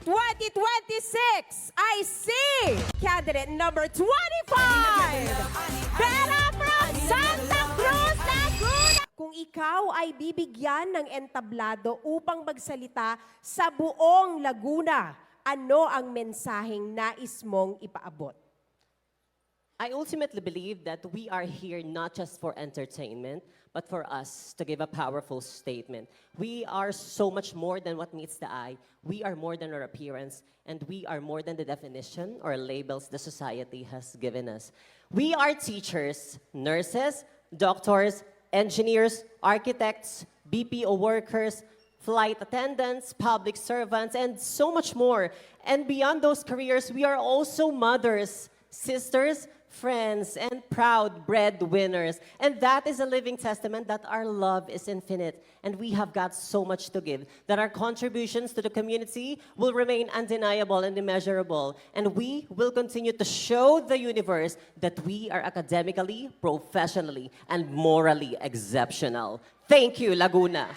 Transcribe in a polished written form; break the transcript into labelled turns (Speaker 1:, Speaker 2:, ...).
Speaker 1: 2026, I see candidate number 25, Vera from Santa Cruz, Laguna. Kung ikaw ay bibigyan ng entablado upang magsalita sa buong Laguna, ano ang mensaheng nais mong ipaabot?
Speaker 2: I ultimately believe that we are here not just for entertainment, but for us to give a powerful statement. We are so much more than what meets the eye. We are more than our appearance, and we are more than the definition or labels the society has given us. We are teachers, nurses, doctors, engineers, architects, BPO workers, flight attendants, public servants, and so much more. And beyond those careers, we are also mothers, sisters, friends, and proud breadwinners. And that is a living testament that our love is infinite, and we have got so much to give, that our contributions to the community will remain undeniable and immeasurable. And we will continue to show the universe that we are academically, professionally, and morally exceptional. Thank you, Laguna.